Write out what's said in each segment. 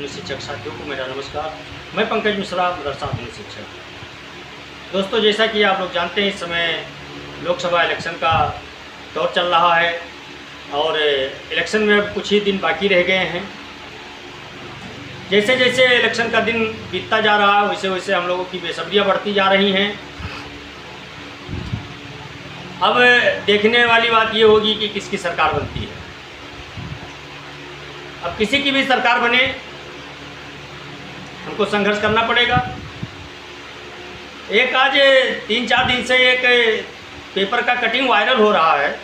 आधुनिक शिक्षक साथियों को मेरा नमस्कार। मैं पंकज मिश्रा, मदरसा आधुनिक शिक्षक। दोस्तों, जैसा कि आप लोग जानते हैं, इस समय लोकसभा इलेक्शन का दौर चल रहा है और इलेक्शन में अब कुछ ही दिन बाकी रह गए हैं। जैसे जैसे इलेक्शन का दिन बीतता जा रहा है, वैसे वैसे हम लोगों की बेसब्रियाँ बढ़ती जा रही हैं। अब देखने वाली बात ये होगी कि किसकी सरकार बनती है। अब किसी की भी सरकार बने, हमको संघर्ष करना पड़ेगा। एक आज 3-4 दिन से एक पेपर का कटिंग वायरल हो रहा है,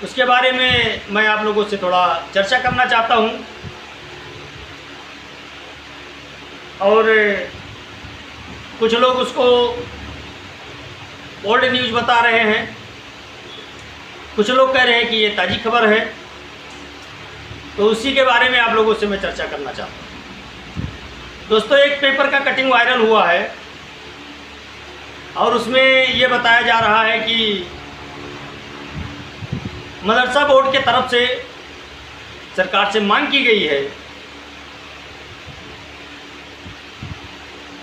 उसके बारे में मैं आप लोगों से थोड़ा चर्चा करना चाहता हूं। और कुछ लोग उसको ओल्ड न्यूज़ बता रहे हैं, कुछ लोग कह रहे हैं कि ये ताज़ी खबर है। तो उसी के बारे में आप लोगों से मैं चर्चा करना चाहता हूँ। दोस्तों, एक पेपर का कटिंग वायरल हुआ है और उसमें ये बताया जा रहा है कि मदरसा बोर्ड के तरफ से सरकार से मांग की गई है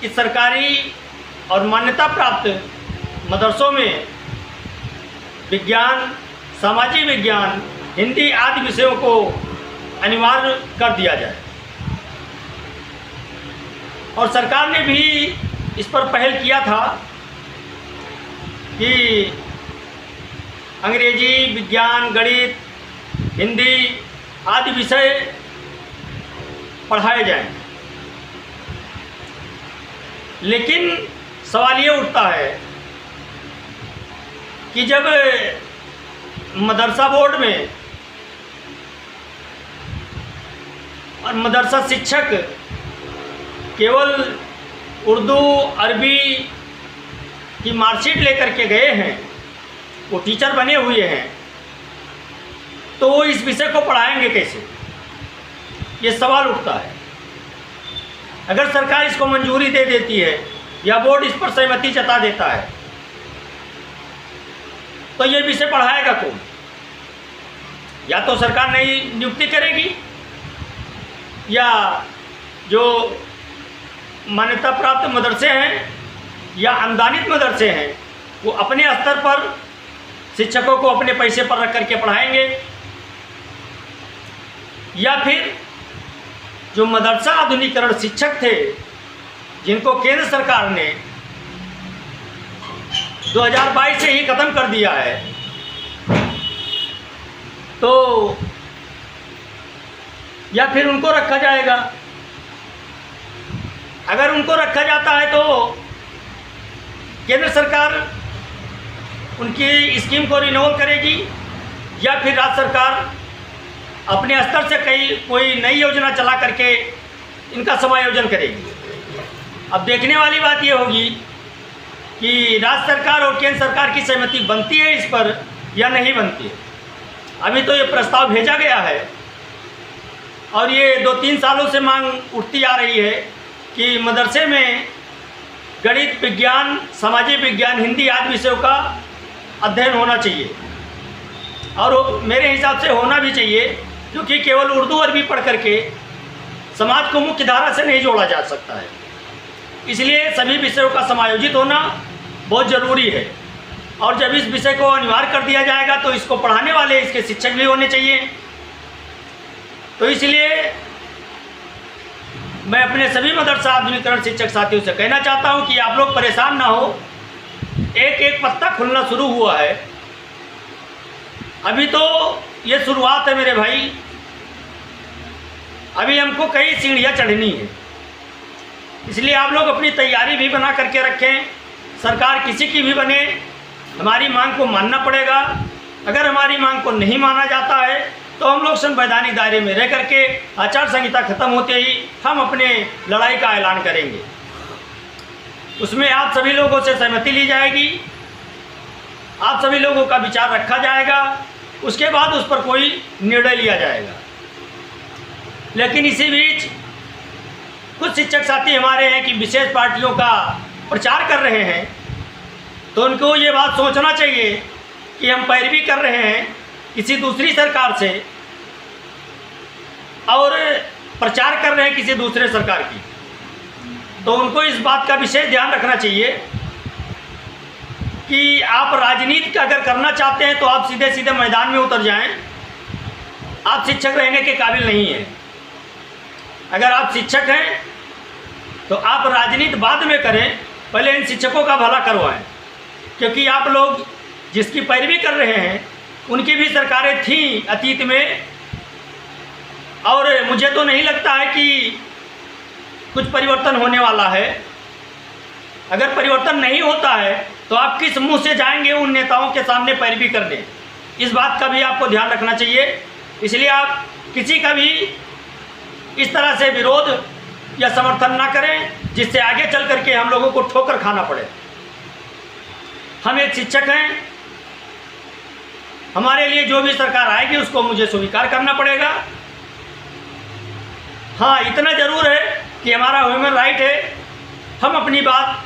कि सरकारी और मान्यता प्राप्त मदरसों में विज्ञान, सामाजिक विज्ञान, हिंदी आदि विषयों को अनिवार्य कर दिया जाए। और सरकार ने भी इस पर पहल किया था कि अंग्रेजी, विज्ञान, गणित, हिंदी आदि विषय पढ़ाए जाएं। लेकिन सवाल ये उठता है कि जब मदरसा बोर्ड में और मदरसा शिक्षक केवल उर्दू, अरबी की मार्कशीट लेकर के गए हैं, वो टीचर बने हुए हैं, तो वो इस विषय को पढ़ाएंगे कैसे? ये सवाल उठता है। अगर सरकार इसको मंजूरी दे देती है या बोर्ड इस पर सहमति जता देता है, तो ये विषय पढ़ाएगा कौन? या तो सरकार नई नियुक्ति करेगी, या जो मान्यता प्राप्त मदरसे हैं या अनुदानित मदरसे हैं, वो अपने स्तर पर शिक्षकों को अपने पैसे पर रख करके पढ़ाएंगे। या फिर जो मदरसा आधुनिकीकरण शिक्षक थे, जिनको केंद्र सरकार ने 2022 से ही ख़त्म कर दिया है, तो या फिर उनको रखा जाएगा। अगर उनको रखा जाता है तो केंद्र सरकार उनकी स्कीम को रिन्यूअल करेगी, या फिर राज्य सरकार अपने स्तर से कोई नई योजना चला करके इनका समायोजन करेगी। अब देखने वाली बात ये होगी कि राज्य सरकार और केंद्र सरकार की सहमति बनती है इस पर या नहीं बनती है। अभी तो ये प्रस्ताव भेजा गया है और ये 2-3 सालों से मांग उठती आ रही है कि मदरसे में गणित, विज्ञान, सामाजिक विज्ञान, हिंदी आदि विषयों का अध्ययन होना चाहिए। और मेरे हिसाब से होना भी चाहिए, क्योंकि केवल उर्दू अरबी पढ़ करके समाज को मुख्य धारा से नहीं जोड़ा जा सकता है। इसलिए सभी विषयों का समायोजित होना बहुत ज़रूरी है। और जब इस विषय को अनिवार्य कर दिया जाएगा तो इसको पढ़ाने वाले इसके शिक्षक भी होने चाहिए। तो इसलिए मैं अपने सभी मदरसा आधुनिकीकरण शिक्षक साथियों से कहना चाहता हूं कि आप लोग परेशान ना हो। एक एक पत्ता खुलना शुरू हुआ है, अभी तो ये शुरुआत है मेरे भाई। अभी हमको कई सीढ़ियाँ चढ़नी है, इसलिए आप लोग अपनी तैयारी भी बना करके रखें। सरकार किसी की भी बने, हमारी मांग को मानना पड़ेगा। अगर हमारी मांग को नहीं माना जाता है तो हम लोग संवैधानिक दायरे में रह करके आचार संहिता खत्म होते ही हम अपने लड़ाई का ऐलान करेंगे। उसमें आप सभी लोगों से सहमति ली जाएगी, आप सभी लोगों का विचार रखा जाएगा, उसके बाद उस पर कोई निर्णय लिया जाएगा। लेकिन इसी बीच कुछ शिक्षक साथी हमारे हैं कि विशेष पार्टियों का प्रचार कर रहे हैं, तो उनको ये बात सोचना चाहिए कि हम पैरवी कर रहे हैं किसी दूसरी सरकार से, और प्रचार कर रहे हैं किसी दूसरे सरकार की, तो उनको इस बात का विशेष ध्यान रखना चाहिए कि आप राजनीति अगर करना चाहते हैं तो आप सीधे सीधे मैदान में उतर जाएं। आप शिक्षक रहने के काबिल नहीं हैं। अगर आप शिक्षक हैं तो आप राजनीति बाद में करें, पहले इन शिक्षकों का भला करवाएं, क्योंकि आप लोग जिसकी पैरवी कर रहे हैं उनकी भी सरकारें थीं अतीत में, और मुझे तो नहीं लगता है कि कुछ परिवर्तन होने वाला है। अगर परिवर्तन नहीं होता है तो आप किस मुंह से जाएंगे उन नेताओं के सामने पैरवी करने? इस बात का भी आपको ध्यान रखना चाहिए। इसलिए आप किसी का भी इस तरह से विरोध या समर्थन ना करें जिससे आगे चल करके हम लोगों को ठोकर खाना पड़े। हम एक शिक्षक हैं, हमारे लिए जो भी सरकार आएगी उसको मुझे स्वीकार करना पड़ेगा। हाँ, इतना ज़रूर है कि हमारा ह्यूमन राइट है, हम अपनी बात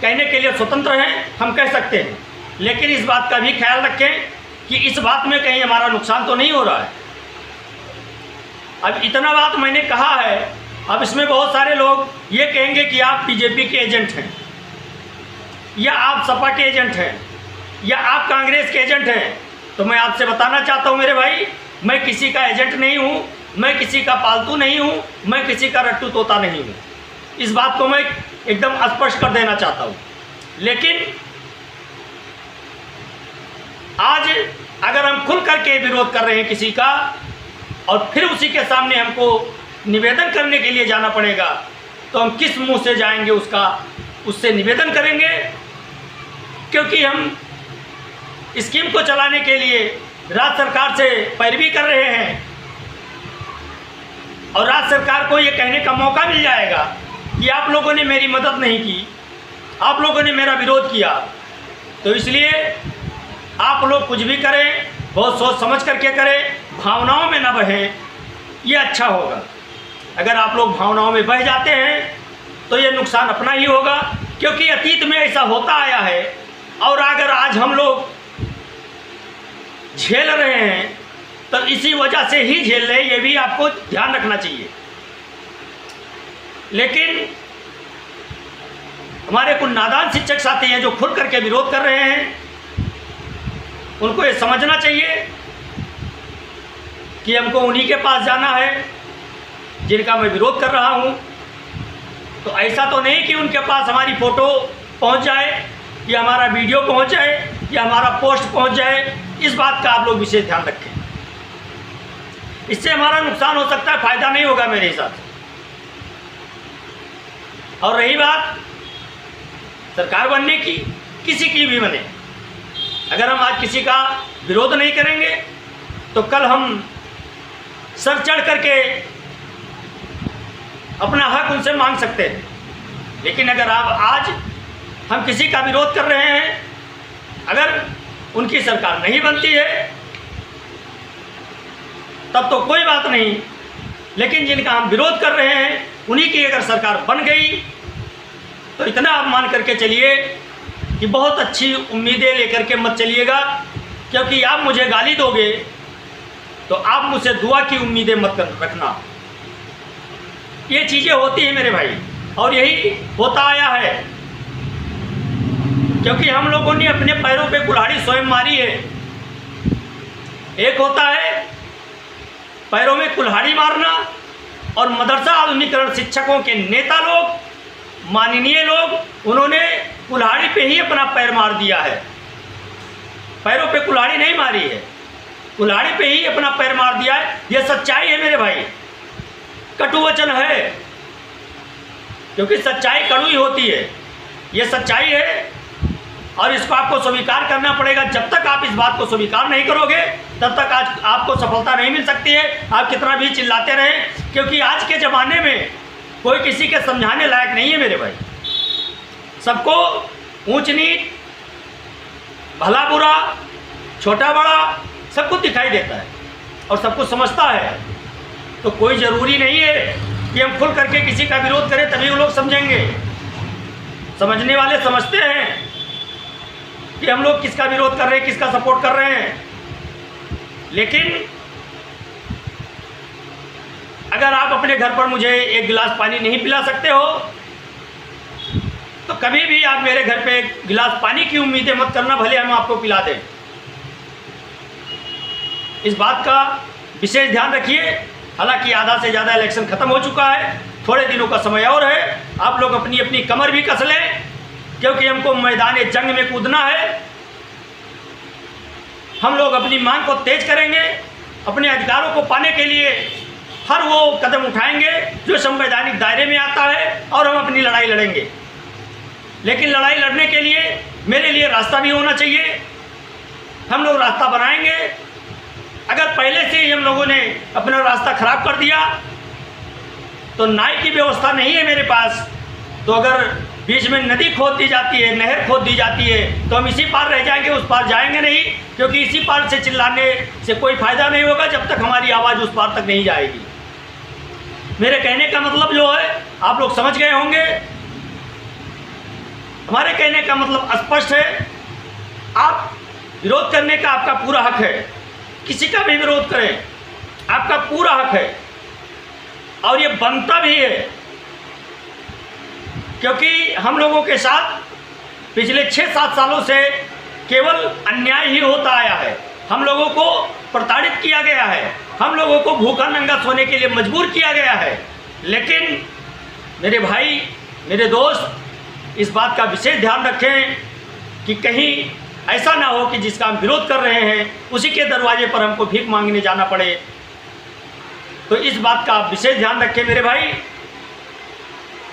कहने के लिए स्वतंत्र हैं, हम कह सकते हैं, लेकिन इस बात का भी ख्याल रखें कि इस बात में कहीं हमारा नुकसान तो नहीं हो रहा है। अब इतना बात मैंने कहा है, अब इसमें बहुत सारे लोग ये कहेंगे कि आप बीजेपी के एजेंट हैं, या आप सपा के एजेंट हैं, या आप कांग्रेस के एजेंट हैं। तो मैं आपसे बताना चाहता हूं मेरे भाई, मैं किसी का एजेंट नहीं हूं, मैं किसी का पालतू नहीं हूं, मैं किसी का रट्टू तोता नहीं हूं। इस बात को मैं एकदम स्पष्ट कर देना चाहता हूं। लेकिन आज अगर हम खुल करके विरोध कर रहे हैं किसी का, और फिर उसी के सामने हमको निवेदन करने के लिए जाना पड़ेगा, तो हम किस मुंह से जाएंगे उससे निवेदन करेंगे? क्योंकि हम स्कीम को चलाने के लिए राज्य सरकार से पैरवी कर रहे हैं, और राज्य सरकार को ये कहने का मौका मिल जाएगा कि आप लोगों ने मेरी मदद नहीं की, आप लोगों ने मेरा विरोध किया। तो इसलिए आप लोग कुछ भी करें, बहुत सोच समझ करके करें, भावनाओं में न बहें, ये अच्छा होगा। अगर आप लोग भावनाओं में बह जाते हैं तो ये नुकसान अपना ही होगा, क्योंकि अतीत में ऐसा होता आया है, और अगर आज हम लोग झेल रहे हैं तो इसी वजह से ही झेल रहे हैं, ये भी आपको ध्यान रखना चाहिए। लेकिन हमारे कुछ नादान शिक्षक साथी हैं जो खुद करके विरोध कर रहे हैं, उनको ये समझना चाहिए कि हमको उन्हीं के पास जाना है जिनका मैं विरोध कर रहा हूं। तो ऐसा तो नहीं कि उनके पास हमारी फ़ोटो पहुंच जाए, या हमारा वीडियो पहुंच जाए, या हमारा पोस्ट पहुंच जाए। इस बात का आप लोग विशेष ध्यान रखें, इससे हमारा नुकसान हो सकता है, फ़ायदा नहीं होगा मेरे हिसाब से। और रही बात सरकार बनने की, किसी की भी बने, अगर हम आज किसी का विरोध नहीं करेंगे तो कल हम सर चढ़ करके अपना हक उनसे मांग सकते हैं। लेकिन अगर आप आज हम किसी का विरोध कर रहे हैं, अगर उनकी सरकार नहीं बनती है तब तो कोई बात नहीं, लेकिन जिनका हम विरोध कर रहे हैं उन्हीं की अगर सरकार बन गई तो इतना आप मान करके चलिए कि बहुत अच्छी उम्मीदें लेकर के मत चलिएगा, क्योंकि आप मुझे गाली दोगे तो आप मुझसे दुआ की उम्मीदें मत रखना। ये चीज़ें होती हैं मेरे भाई, और यही होता आया है, क्योंकि हम लोगों ने अपने पैरों पे कुल्हाड़ी स्वयं मारी है। एक होता है पैरों में कुल्हाड़ी मारना, और मदरसा आधुनिकीकरण शिक्षकों के नेता लोग, माननीय लोग, उन्होंने कुल्हाड़ी पे ही अपना पैर मार दिया है। पैरों पे कुल्हाड़ी नहीं मारी है, कुल्हाड़ी पे ही अपना पैर मार दिया है। ये सच्चाई है मेरे भाई, कटु वचन है, क्योंकि सच्चाई कड़वी होती है। ये सच्चाई है और इसको आपको स्वीकार करना पड़ेगा। जब तक आप इस बात को स्वीकार नहीं करोगे तब तक आज आपको सफलता नहीं मिल सकती है, आप कितना भी चिल्लाते रहें, क्योंकि आज के ज़माने में कोई किसी के समझाने लायक नहीं है मेरे भाई। सबको ऊंच नीच, भला बुरा, छोटा बड़ा सब कुछ दिखाई देता है और सब कुछ समझता है। तो कोई ज़रूरी नहीं है कि हम खुल करके किसी का विरोध करें तभी वो लोग समझेंगे। समझने वाले समझते हैं कि हम लोग किसका विरोध कर रहे हैं, किसका सपोर्ट कर रहे हैं। लेकिन अगर आप अपने घर पर मुझे एक गिलास पानी नहीं पिला सकते हो तो कभी भी आप मेरे घर पे एक गिलास पानी की उम्मीदें मत करना, भले हम आपको पिला दें। इस बात का विशेष ध्यान रखिए। हालांकि आधा से ज़्यादा इलेक्शन ख़त्म हो चुका है, थोड़े दिनों का समय और है। आप लोग अपनी अपनी कमर भी कस लें, क्योंकि हमको मैदान जंग में कूदना है। हम लोग अपनी मांग को तेज करेंगे, अपने अधिकारों को पाने के लिए हर वो कदम उठाएंगे जो संवैधानिक दायरे में आता है, और हम अपनी लड़ाई लड़ेंगे। लेकिन लड़ाई लड़ने के लिए मेरे लिए रास्ता भी होना चाहिए। हम लोग रास्ता बनाएंगे। अगर पहले से ही हम लोगों ने अपना रास्ता खराब कर दिया तो नाव की व्यवस्था नहीं है मेरे पास, तो अगर बीच में नदी खोद दी जाती है, नहर खोद दी जाती है, तो हम इसी पार रह जाएंगे, उस पार जाएंगे नहीं। क्योंकि इसी पार से चिल्लाने से कोई फ़ायदा नहीं होगा जब तक हमारी आवाज़ उस पार तक नहीं जाएगी। मेरे कहने का मतलब जो है आप लोग समझ गए होंगे। हमारे कहने का मतलब स्पष्ट है। आप विरोध करने का आपका पूरा हक है, किसी का भी विरोध करें, आपका पूरा हक है, और ये बनता भी है। क्योंकि हम लोगों के साथ पिछले 6-7 सालों से केवल अन्याय ही होता आया है। हम लोगों को प्रताड़ित किया गया है, हम लोगों को भूखा नंगा सोने के लिए मजबूर किया गया है। लेकिन मेरे भाई, मेरे दोस्त, इस बात का विशेष ध्यान रखें कि कहीं ऐसा ना हो कि जिसका हम विरोध कर रहे हैं उसी के दरवाजे पर हमको भीख मांगने जाना पड़े। तो इस बात का आप विशेष ध्यान रखें मेरे भाई।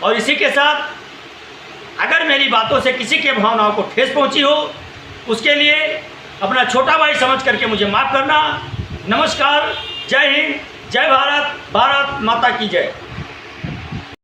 और इसी के साथ अगर मेरी बातों से किसी के भावनाओं को ठेस पहुंची हो, उसके लिए अपना छोटा भाई समझ करके मुझे माफ़ करना। नमस्कार, जय हिंद, जय भारत, भारत माता की जय।